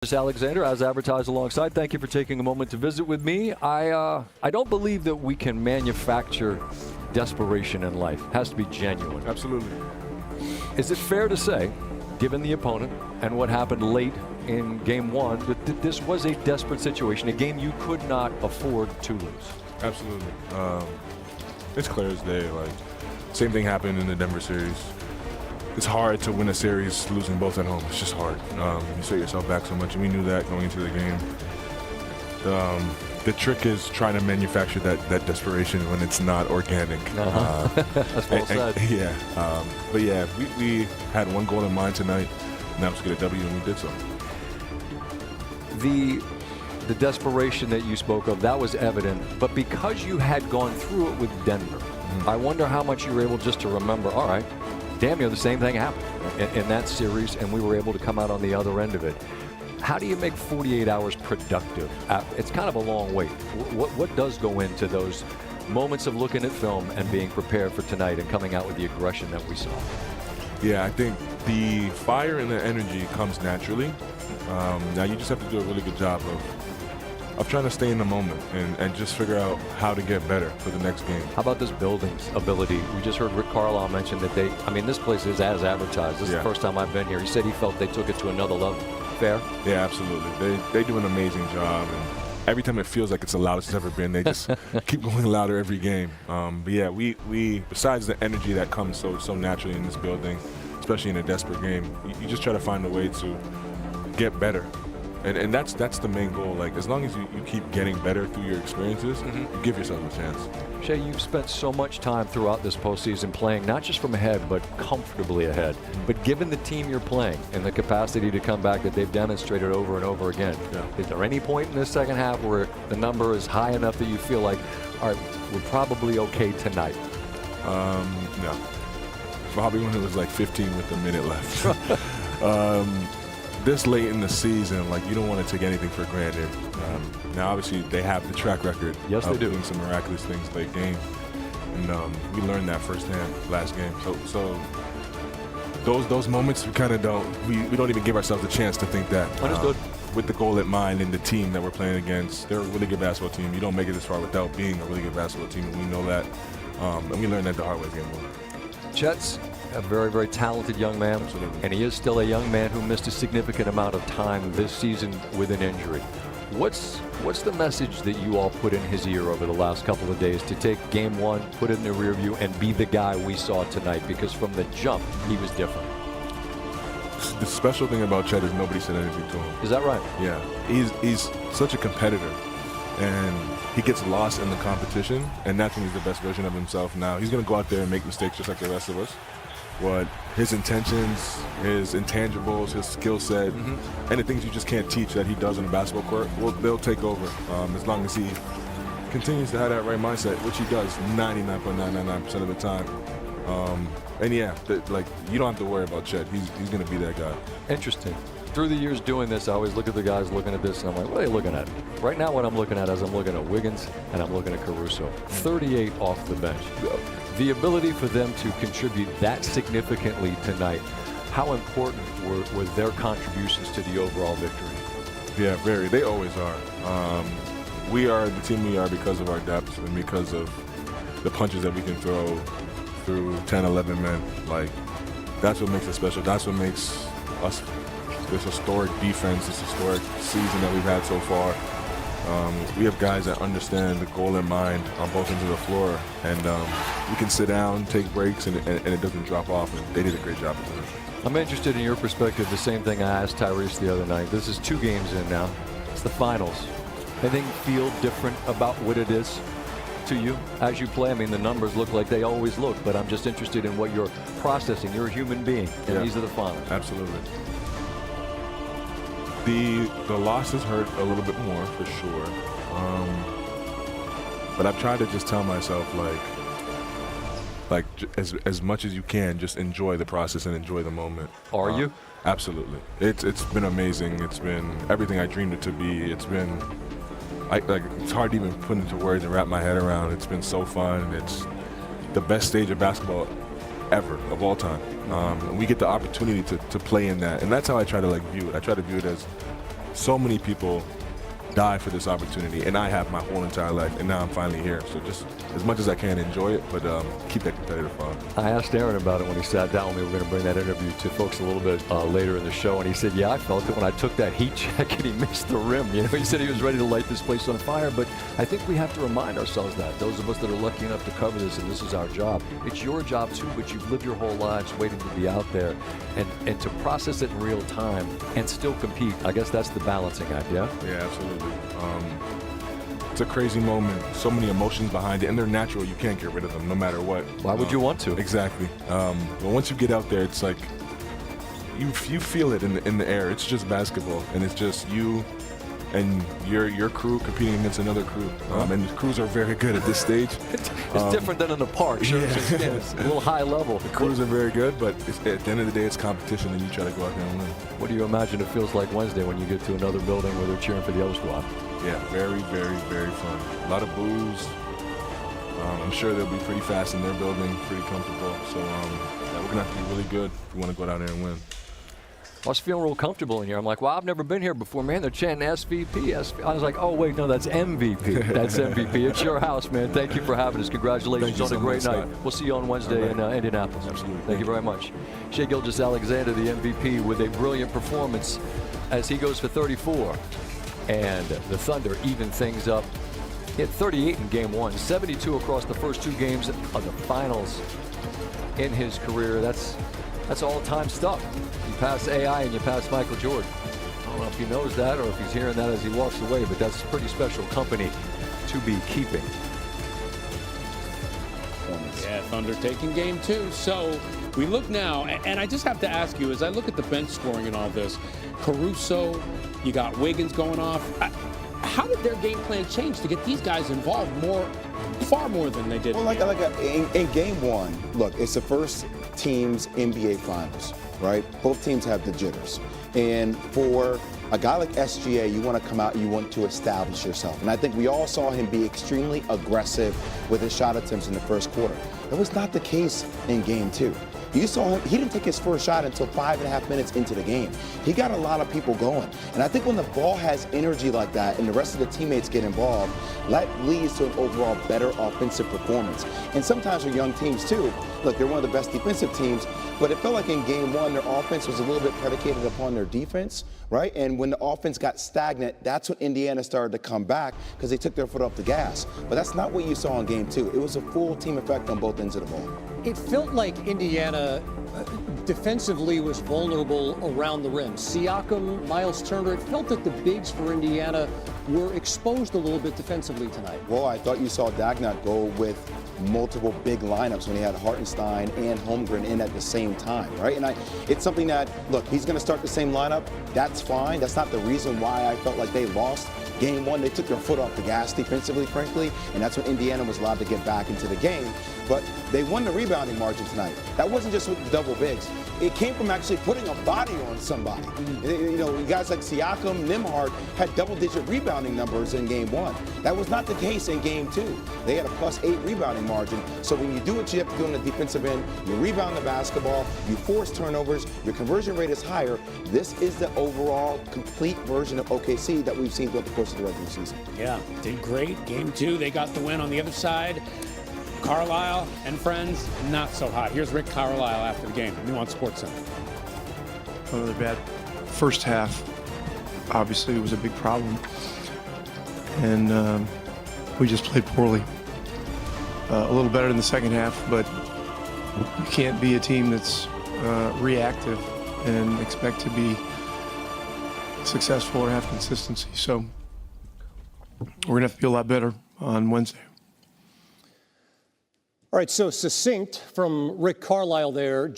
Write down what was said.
Alexander, as advertised alongside. Thank you for taking a moment to visit with me. I don't believe that we can manufacture desperation in life. It has to be genuine. Absolutely. Is it fair to say, given the opponent and what happened late in game one, that this was a desperate situation, a game you could not afford to lose? Absolutely. It's clear as day. Like, same thing happened in the Denver series. It's hard to win a series losing both at home. It's just hard. You set yourself back so much, and we knew that going into the game. The trick is trying to manufacture that desperation when it's not organic. That's well said. But yeah, we had one goal in mind tonight, and that was to get a W, and we did so. The desperation that you spoke of, that was evident, but because you had gone through it with Denver, I wonder how much you were able just to remember, all right, damn near the same thing happened in that series, and we were able to come out on the other end of it. How do you make 48 hours productive? It's kind of a long wait. What does go into those moments of looking at film and being prepared for tonight and coming out with the aggression that we saw? Yeah, I think the fire and the energy comes naturally. Now you just have to do a really good job of trying to stay in the moment and just figure out how to get better for the next game. How about this building's ability? We just heard Rick Carlisle mention that this place is as advertised. This is the first time I've been here. He said he felt they took it to another level. Fair? Yeah, absolutely. They do an amazing job, and every time it feels like it's the loudest it's ever been, they just keep going louder every game. But yeah, we besides the energy that comes so naturally in this building, especially in a desperate game, you just try to find a way to get better. And that's the main goal. Like, as long as you keep getting better through your experiences, you give yourself a chance. Shai, you've spent so much time throughout this postseason playing not just from ahead, but comfortably ahead. But given the team you're playing and the capacity to come back that they've demonstrated over and over again, is there any point in this second half where the number is high enough that you feel like, all right, we're probably okay tonight? No. Probably when it was like 15 with a minute left. This late in the season, like, you don't want to take anything for granted. Now, obviously, they have the track record of doing some miraculous things late game, and we learned that firsthand last game. So those moments, we kind of we don't even give ourselves a chance to think that. Understood. With the goal in mind and the team that we're playing against, they're a really good basketball team. You don't make it this far without being a really good basketball team, and we know that. And we learned that the hard way game one. Chet's a very, very talented young man. Absolutely. And he is still a young man who missed a significant amount of time this season with an injury. What's the message that you all put in his ear over the last couple of days to take game one, put it in the rear view, and be the guy we saw tonight? Because from the jump, he was different. The special thing about Chet is nobody said anything to him. Is that right? Yeah. He's such a competitor, and he gets lost in the competition, and that's when he's the best version of himself. Now, he's going to go out there and make mistakes just like the rest of us. But his intentions, his intangibles, his skill set, and the things you just can't teach that he does on the basketball court, they'll take over as long as he continues to have that right mindset, which he does 99.999% of the time. And yeah, you don't have to worry about Chet. He's going to be that guy. Interesting. Through the years doing this, I always look at the guys looking at this, and I'm like, what are they looking at? Right now, what I'm looking at is I'm looking at Wiggins, and I'm looking at Caruso. 38 off the bench. The ability for them to contribute that significantly tonight, how important were their contributions to the overall victory? Yeah, very. They always are. We are the team we are because of our depth and because of the punches that we can throw through 10, 11 men. Like, that's what makes us special. That's what makes us this historic defense, this historic season that we've had so far. We have guys that understand the goal in mind on both ends of the floor, and we can sit down, take breaks, and it doesn't drop off, and they did a great job of it. I'm interested in your perspective, the same thing I asked Tyrese the other night. This is 2 games in now. It's the finals. Anything feel different about what it is to you as you play? I mean, the numbers look like they always look, but I'm just interested in what you're processing. You're a human being, and these are the finals. Absolutely. The losses hurt a little bit more, for sure. But I've tried to just tell myself, as much as you can, just enjoy the process and enjoy the moment. Are you? Absolutely. It's been amazing. It's been everything I dreamed it to be. It's been, it's hard to even put into words and wrap my head around. It's been so fun. It's the best stage of basketball ever, of all time. And we get the opportunity to play in that. And that's how I try to view it. I try to view it as so many people die for this opportunity, and I have my whole entire life, and now I'm finally here. So just as much as I can, enjoy it, but keep that competitive fun. I asked Aaron about it when he sat down with me. We're going to bring that interview to folks a little bit later in the show, and he said, yeah, I felt it when I took that heat check and he missed the rim. You know, he said he was ready to light this place on fire, but I think we have to remind ourselves that, those of us that are lucky enough to cover this, and this is our job. It's your job too, but you've lived your whole lives waiting to be out there and to process it in real time and still compete. I guess that's the balancing act, yeah? Yeah, absolutely. It's a crazy moment. So many emotions behind it, and they're natural. You can't get rid of them, no matter what. Why would you want to? Exactly. But once you get out there, it's like you feel it in the air. It's just basketball, and it's just you and your crew competing against another crew. And the crews are very good at this stage. It's different than in the park. Sure, yeah. It's a little high level. The crews are very good, but at the end of the day, it's competition, and you try to go out there and win. What do you imagine it feels like Wednesday when you get to another building where they're cheering for the other squad? Yeah, very, very, very fun. A lot of boos. I'm sure they'll be pretty fast in their building, pretty comfortable. So yeah, we're going to have to be really good if we want to go down there and win. I was feeling real comfortable in here. I'm like, well, I've never been here before, man. They're chanting SVP. I was like, oh, wait, no, that's MVP. That's MVP. It's your house, man. Thank you for having us. Congratulations on a great night. We'll see you on Wednesday in Indianapolis. Absolutely. Thank you very much. Shai Gilgeous-Alexander, the MVP, with a brilliant performance as he goes for 34. And the Thunder even things up. He had 38 in game one, 72 across the first two games of the finals in his career. That's all-time stuff. You pass AI and you pass Michael Jordan. I don't know if he knows that or if he's hearing that as he walks away, but that's pretty special company to be keeping. Yeah, Thunder taking game two. So we look now, and I just have to ask you, as I look at the bench scoring and all this, Caruso, you got Wiggins going off. How did their game plan change to get these guys involved far more than they did? Well, in game one, look, it's the first team's NBA Finals, right? Both teams have the jitters. And for a guy like SGA, you want to come out and you want to establish yourself. And I think we all saw him be extremely aggressive with his shot attempts in the first quarter. That was not the case in game two. You saw him, he didn't take his first shot until 5.5 minutes into the game. He got a lot of people going. And I think when the ball has energy like that and the rest of the teammates get involved, that leads to an overall better offensive performance. And sometimes for young teams too, look, they're one of the best defensive teams, but it felt like in game one, their offense was a little bit predicated upon their defense, right? And when the offense got stagnant, that's when Indiana started to come back because they took their foot off the gas. But that's not what you saw in game two. It was a full team effect on both ends of the ball. It felt like Indiana defensively was vulnerable around the rim. Siakam, Miles Turner, it felt that the bigs for Indiana were exposed a little bit defensively tonight. Well, I thought you saw Dagnott go with multiple big lineups when he had Hartenstein and Holmgren in at the same time, right? And it's something that, look, he's going to start the same lineup. That's fine. That's not the reason why I felt like they lost game one. They took their foot off the gas defensively, frankly, and that's when Indiana was allowed to get back into the game. But they won the rebounding margin tonight. That wasn't just with the double bigs. It came from actually putting a body on somebody. You know, guys like Siakam, Nembhard had double-digit rebounding numbers in game one. That was not the case in game two. They had a +8 rebounding margin. So when you do what you have to do on the defensive end, you rebound the basketball, you force turnovers, your conversion rate is higher. This is the overall complete version of OKC that we've seen throughout the course of the regular season. Yeah, did great. Game two, they got the win on the other side. Carlisle and friends, not so hot. Here's Rick Carlisle after the game, new on SportsCenter. Another bad first half. Obviously, it was a big problem. And we just played poorly. A little better in the second half, but you can't be a team that's reactive and expect to be successful or have consistency. So we're going to have to be a lot better on Wednesday. All right, so succinct from Rick Carlisle there.